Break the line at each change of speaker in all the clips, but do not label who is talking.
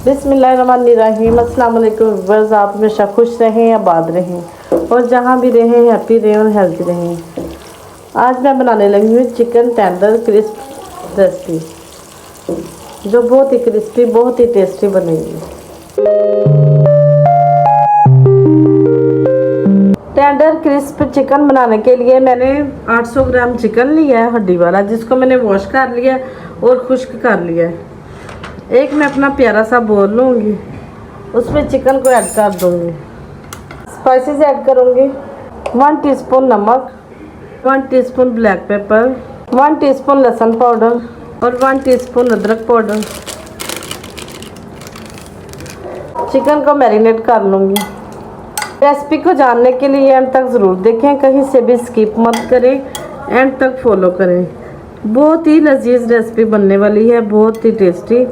बिस्मिल्लाहिर्रहमानिर्रहीम। अस्सलाम वालेकुम व्यूअर्स, आप हमेशा खुश रहें, आबाद रहें और जहाँ भी रहें हैप्पी रहें और हेल्दी रहें। आज मैं बनाने लगी हूँ चिकन टेंडर क्रिस्प रेसिपी, जो बहुत ही क्रिस्पी बहुत ही टेस्टी बनेगी। टेंडर क्रिस्प चिकन बनाने के लिए मैंने 800 ग्राम चिकन लिया है, हड्डी वाला, जिसको मैंने वॉश कर लिया और खुश्क कर लिया है। एक मैं अपना प्यारा सा बोल लूँगी, उसमें चिकन को ऐड कर दूँगी। स्पाइसेस ऐड करूँगी 1 टीस्पून नमक, 1 टीस्पून ब्लैक पेपर, 1 टीस्पून लहसुन पाउडर और 1 टीस्पून अदरक पाउडर। चिकन को मैरिनेट कर लूँगी। रेसिपी को जानने के लिए एंड तक ज़रूर देखें, कहीं से भी स्किप मत करें, एंड तक फॉलो करें। बहुत ही लजीज रेसिपी बनने वाली है, बहुत ही टेस्टी।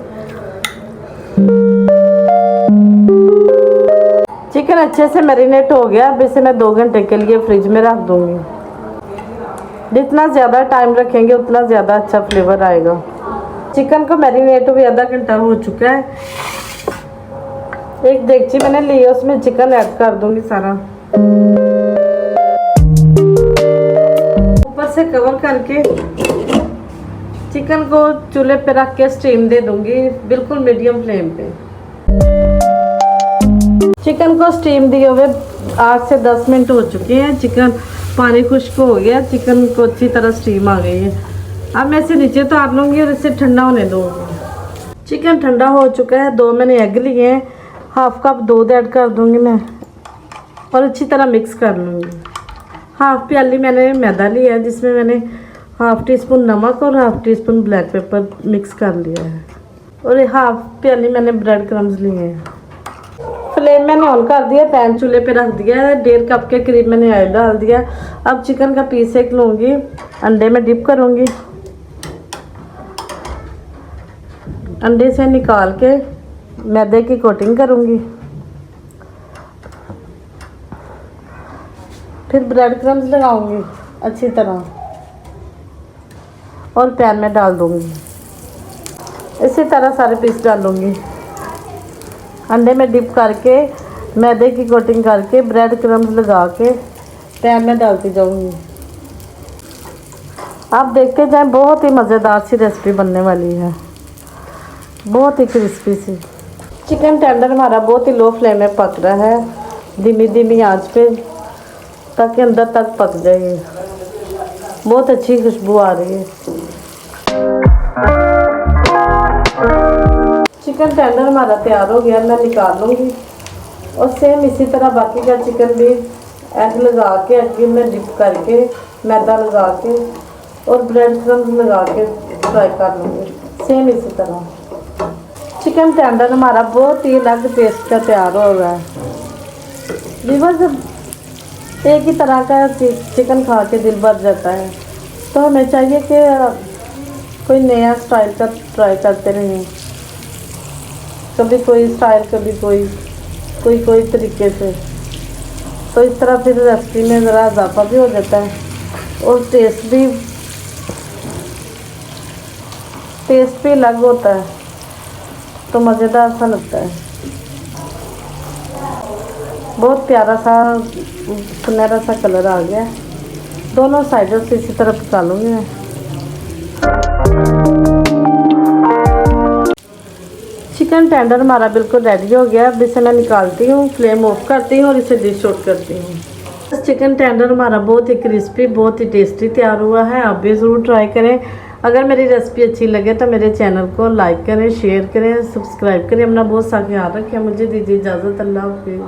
चिकन अच्छे से मैरिनेट हो गया। अब इसे मैं 2 घंटे के लिए फ्रिज में रख दूंगी। जितना ज़्यादा टाइम रखेंगे उतना ज़्यादा अच्छा फ्लेवर आएगा। चिकन को मैरिनेट हुए आधा घंटा हो चुका है। एक देगची मैंने ली है, उसमें चिकन ऐड कर दूंगी सारा। ऊपर से कवर करके चिकन को चूल्हे पे रख के स्टीम दे दूंगी, बिल्कुल मीडियम फ्लेम पे। चिकन को स्टीम दिए हुए 8 से 10 मिनट हो चुके हैं। चिकन पानी खुश्क हो गया, चिकन को अच्छी तरह स्टीम आ गई है। अब मैं इसे नीचे उतार लूँगी और इसे ठंडा होने दूँगी। चिकन ठंडा हो चुका है। 2 मैंने एग लिए हैं, हाफ कप दूध ऐड कर दूँगी मैं और अच्छी तरह मिक्स कर लूँगी। हाफ प्याली मैंने मैदा लिया है, जिसमें मैंने हाफ टी स्पून नमक और half tea spoon black pepper mix कर लिया है और हाफ प्याली मैंने ब्रेड क्रम्स लिए हैं। फ्लेम मैंने ऑन कर दिया, पैन चूल्हे पे रख दिया है। 1.5 कप के करीब मैंने ऑयल डाल दिया। अब चिकन का पीस एक लूँगी, अंडे में डिप करूँगी। अंडे से निकाल के मैदे की कोटिंग करूँगी, फिर ब्रेड क्रम्स लगाऊँगी अच्छी तरह और पैन में डाल दूँगी। इसी तरह सारे पीस डालूँगी। अंडे में डिप करके मैदे की कोटिंग करके ब्रेड क्रम्स लगा के पैन में डालती जाऊँगी। आप देखते जाएं, बहुत ही मज़ेदार सी रेसिपी बनने वाली है, बहुत ही क्रिस्पी सी। चिकन टेंडर हमारा बहुत ही लो फ्लेम में पक रहा है, धीमी धीमी आंच पे, ताकि अंदर तक पक जाए। बहुत अच्छी खुशबू आ रही है। चिकन टेंडर हमारा तैयार हो गया, मैं निकाल लूँगी और सेम इसी तरह बाकी का चिकन भी एग लगा के, एग में डिप करके मैदा लगा के और ब्रेड क्रम्स लगा के फ्राई कर लूँगी, सेम इसी तरह। चिकन टेंडर हमारा बहुत ही अलग टेस्ट का तैयार हो गया है। व्यूअर्स, एक ही तरह का चिकन खा के दिल भर जाता है, तो हमें चाहिए कि कोई नया स्टाइल का ट्राई करते रहें। कभी कोई स्टाइल, कभी कोई तरीके से, तो इस तरह फिर रेसिपी में ज़रा इजाफा भी हो जाता है और टेस्ट भी अलग होता है, तो मज़ेदार सा लगता है। बहुत प्यारा सा सुनहरा सा कलर आ गया। दोनों साइडों से इसी तरह पका लूँगी मैं। चिकन टेंडर हमारा बिल्कुल रेडी हो गया। अब इसे मैं निकालती हूँ, फ्लेम ऑफ करती हूँ और इसे डिश आउट करती हूँ। चिकन टेंडर हमारा बहुत ही क्रिस्पी बहुत ही टेस्टी तैयार हुआ है। आप भी ज़रूर ट्राई करें। अगर मेरी रेसिपी अच्छी लगे तो मेरे चैनल को लाइक करें, शेयर करें, सब्सक्राइब करें। अपना बहुत सा ख्याल रखें। मुझे दीजिए इजाज़त। अल्लाह हाफिज़।